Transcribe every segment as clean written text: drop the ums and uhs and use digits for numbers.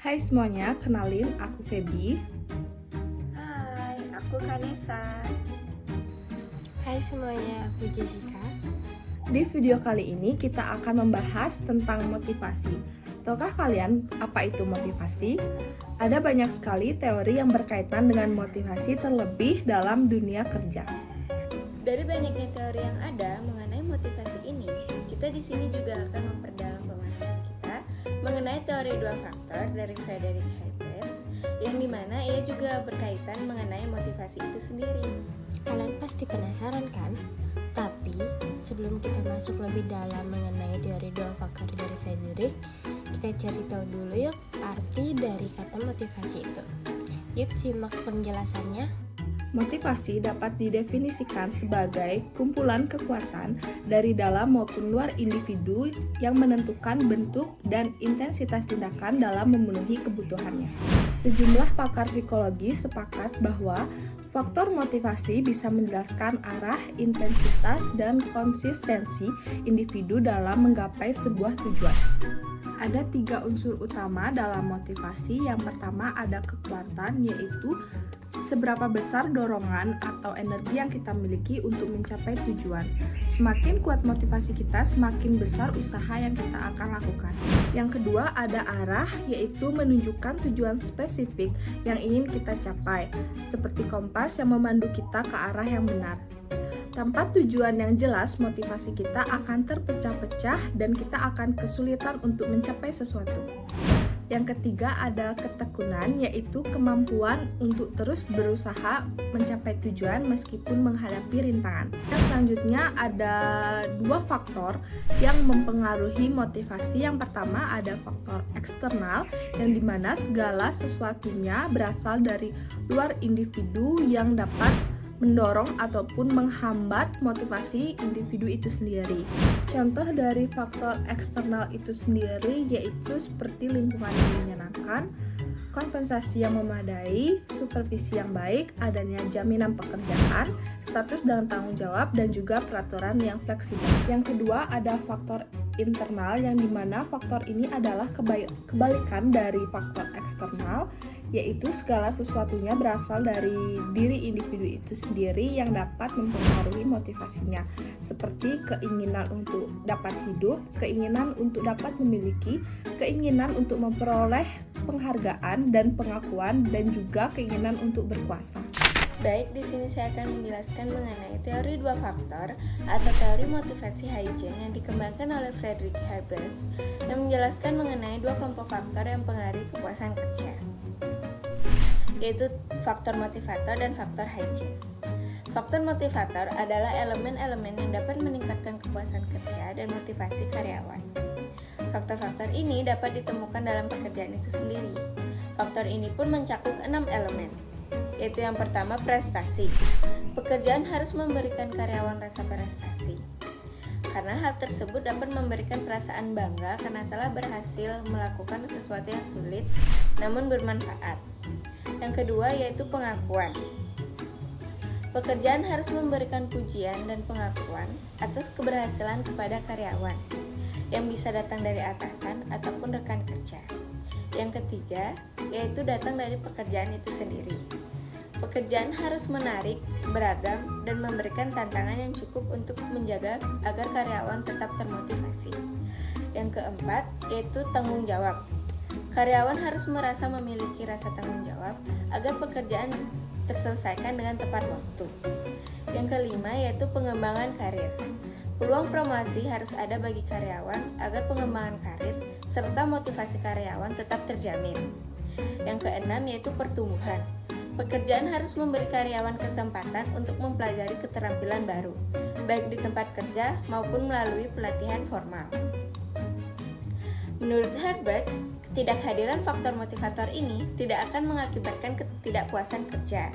Hai semuanya, kenalin aku Feby. Hai, aku Kanesa. Hai semuanya, aku Jessica. Di video kali ini kita akan membahas tentang motivasi. Tahukah kalian apa itu motivasi? Ada banyak sekali teori yang berkaitan dengan motivasi terlebih dalam dunia kerja. Dari banyaknya teori yang ada mengenai motivasi ini, kita di sini juga akan memperdalam pemahaman kita mengenai teori dua faktor dari Frederick Herbert, yang dimana ia juga berkaitan mengenai motivasi itu sendiri. Kalian pasti penasaran kan? Tapi sebelum kita masuk lebih dalam mengenai teori dua faktor dari Frederick, kita cari tahu dulu yuk arti dari kata motivasi itu. Yuk simak penjelasannya. Motivasi dapat didefinisikan sebagai kumpulan kekuatan dari dalam maupun luar individu yang menentukan bentuk dan intensitas tindakan dalam memenuhi kebutuhannya. Sejumlah pakar psikologi sepakat bahwa faktor motivasi bisa menjelaskan arah, intensitas, dan konsistensi individu dalam menggapai sebuah tujuan. Ada 3 unsur utama dalam motivasi. Yang pertama ada kekuatan, yaitu seberapa besar dorongan atau energi yang kita miliki untuk mencapai tujuan. Semakin kuat motivasi kita, semakin besar usaha yang kita akan lakukan. Yang kedua ada arah, yaitu menunjukkan tujuan spesifik yang ingin kita capai, seperti kompas yang memandu kita ke arah yang benar. Tanpa tujuan yang jelas, motivasi kita akan terpecah-pecah dan kita akan kesulitan untuk mencapai sesuatu. Yang ketiga ada ketekunan, yaitu kemampuan untuk terus berusaha mencapai tujuan meskipun menghadapi rintangan. Dan selanjutnya ada 2 faktor yang mempengaruhi motivasi. Yang pertama ada faktor eksternal, yang dimana segala sesuatunya berasal dari luar individu yang dapat mendorong ataupun menghambat motivasi individu itu sendiri. Contoh dari faktor eksternal itu sendiri yaitu seperti lingkungan yang menyenangkan, kompensasi yang memadai, supervisi yang baik, adanya jaminan pekerjaan, status dan tanggung jawab, dan juga peraturan yang fleksibel. Yang kedua ada faktor internal, yang dimana faktor ini adalah kebalikan dari faktor eksternal, yaitu segala sesuatunya berasal dari diri individu itu sendiri yang dapat mempengaruhi motivasinya, seperti keinginan untuk dapat hidup, keinginan untuk dapat memiliki, keinginan untuk memperoleh penghargaan dan pengakuan, dan juga keinginan untuk berkuasa. Baik, di sini saya akan menjelaskan mengenai teori dua faktor atau teori motivasi Huygens yang dikembangkan oleh Frederick Herbert yang menjelaskan mengenai 2 kelompok faktor yang mempengaruhi kepuasan kerja, yaitu faktor motivator dan faktor Huygens. Faktor motivator adalah elemen-elemen yang dapat meningkatkan kepuasan kerja dan motivasi karyawan. Faktor-faktor ini dapat ditemukan dalam pekerjaan itu sendiri. Faktor ini pun mencakup 6 elemen, yaitu yang pertama prestasi. Pekerjaan harus memberikan karyawan rasa prestasi, karena hal tersebut dapat memberikan perasaan bangga karena telah berhasil melakukan sesuatu yang sulit namun bermanfaat. Yang kedua yaitu pengakuan. Pekerjaan harus memberikan pujian dan pengakuan atas keberhasilan kepada karyawan, yang bisa datang dari atasan ataupun rekan kerja. Yang ketiga yaitu datang dari pekerjaan itu sendiri. Pekerjaan harus menarik, beragam, dan memberikan tantangan yang cukup untuk menjaga agar karyawan tetap termotivasi. Yang keempat yaitu tanggung jawab. Karyawan harus merasa memiliki rasa tanggung jawab agar pekerjaan terselesaikan dengan tepat waktu. Yang kelima yaitu pengembangan karir. Peluang promosi harus ada bagi karyawan agar pengembangan karir serta motivasi karyawan tetap terjamin. Yang keenam yaitu pertumbuhan. Pekerjaan harus memberi karyawan kesempatan untuk mempelajari keterampilan baru, baik di tempat kerja maupun melalui pelatihan formal. Menurut Herbert, ketidakhadiran faktor motivator ini tidak akan mengakibatkan ketidakpuasan kerja,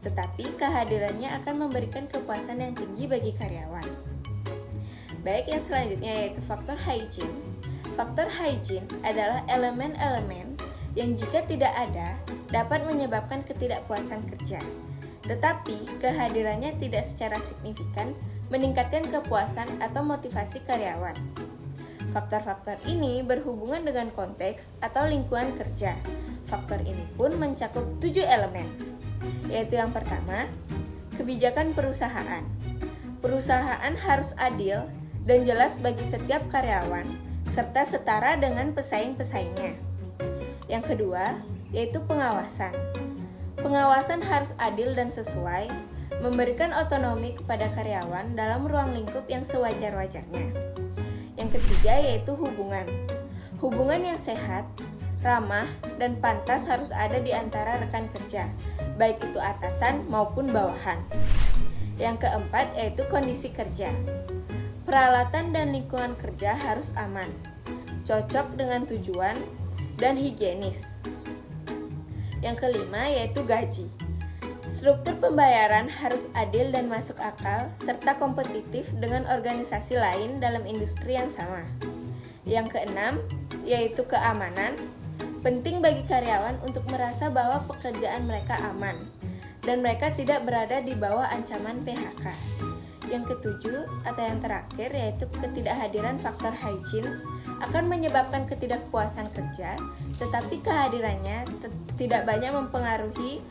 tetapi kehadirannya akan memberikan kepuasan yang tinggi bagi karyawan. Baik, yang selanjutnya yaitu faktor Huygens. Faktor Huygens adalah elemen-elemen yang jika tidak ada dapat menyebabkan ketidakpuasan kerja, tetapi kehadirannya tidak secara signifikan meningkatkan kepuasan atau motivasi karyawan. Faktor-faktor ini berhubungan dengan konteks atau lingkungan kerja. Faktor ini pun mencakup 7 elemen, yaitu yang pertama, kebijakan perusahaan. Perusahaan harus adil dan jelas bagi setiap karyawan, serta setara dengan pesaing-pesaingnya. Yang kedua, yaitu pengawasan. Pengawasan harus adil dan sesuai, memberikan otonomi kepada karyawan dalam ruang lingkup yang sewajar-wajarnya. Yang ketiga yaitu hubungan. Hubungan yang sehat, ramah, dan pantas harus ada di antara rekan kerja, baik itu atasan maupun bawahan. Yang keempat yaitu kondisi kerja. Peralatan dan lingkungan kerja harus aman, cocok dengan tujuan, dan higienis. Yang kelima yaitu gaji. Struktur pembayaran harus adil dan masuk akal, serta kompetitif dengan organisasi lain dalam industri yang sama. Yang keenam, yaitu keamanan. Penting bagi karyawan untuk merasa bahwa pekerjaan mereka aman, dan mereka tidak berada di bawah ancaman PHK. Yang ketujuh, atau yang terakhir, yaitu ketidakhadiran faktor hygiene akan menyebabkan ketidakpuasan kerja, tetapi kehadirannya tidak banyak mempengaruhi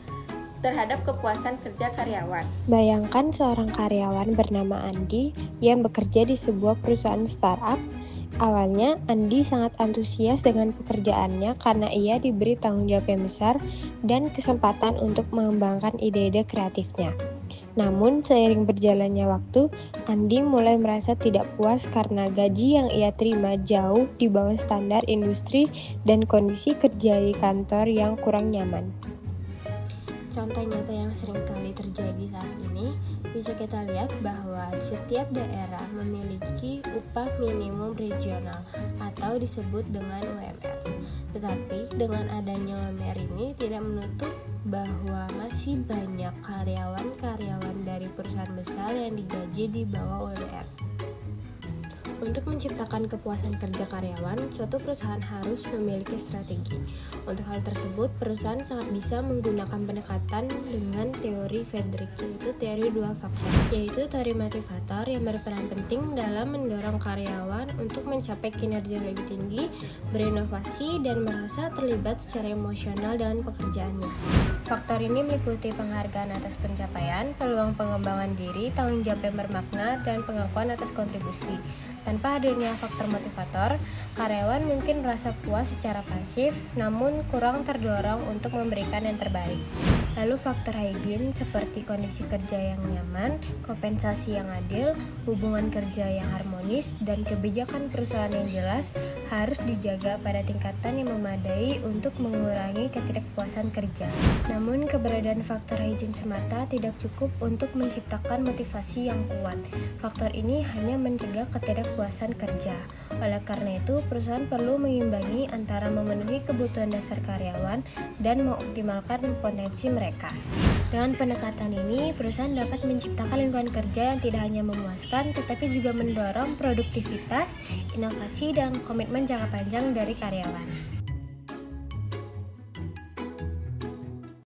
terhadap kepuasan kerja karyawan. Bayangkan seorang karyawan bernama Andi yang bekerja di sebuah perusahaan startup. Awalnya, Andi sangat antusias dengan pekerjaannya karena ia diberi tanggung jawab yang besar dan kesempatan untuk mengembangkan ide-ide kreatifnya. Namun, seiring berjalannya waktu, Andi mulai merasa tidak puas karena gaji yang ia terima jauh di bawah standar industri dan kondisi kerja di kantor yang kurang nyaman. Contoh nyata yang sering kali terjadi saat ini, bisa kita lihat bahwa setiap daerah memiliki upah minimum regional atau disebut dengan UMR. Tetapi dengan adanya UMR ini tidak menutup bahwa masih banyak karyawan-karyawan dari perusahaan besar yang digaji di bawah UMR. Untuk menciptakan kepuasan kerja karyawan, suatu perusahaan harus memiliki strategi. Untuk hal tersebut, perusahaan sangat bisa menggunakan pendekatan dengan teori Friedrich, yaitu teori dua faktor, yaitu teori motivator yang berperan penting dalam mendorong karyawan untuk mencapai kinerja lebih tinggi, berinovasi, dan merasa terlibat secara emosional dengan pekerjaannya. Faktor ini meliputi penghargaan atas pencapaian, peluang pengembangan diri, tanggung jawab yang bermakna, dan pengakuan atas kontribusi. Tanpa hadirnya faktor motivator, karyawan mungkin merasa puas secara pasif, namun kurang terdorong untuk memberikan yang terbaik. Lalu faktor hygiene seperti kondisi kerja yang nyaman, kompensasi yang adil, hubungan kerja yang harmonis, dan kebijakan perusahaan yang jelas harus dijaga pada tingkatan yang memadai untuk mengurangi ketidakpuasan kerja. Namun keberadaan faktor hygiene semata tidak cukup untuk menciptakan motivasi yang kuat. Faktor ini hanya mencegah ketidakpuasan kerja. Oleh karena itu, perusahaan perlu mengimbangi antara memenuhi kebutuhan dasar karyawan dan mengoptimalkan potensi mereka. Dengan pendekatan ini, perusahaan dapat menciptakan lingkungan kerja yang tidak hanya memuaskan, tetapi juga mendorong produktivitas, inovasi, dan komitmen jangka panjang dari karyawan.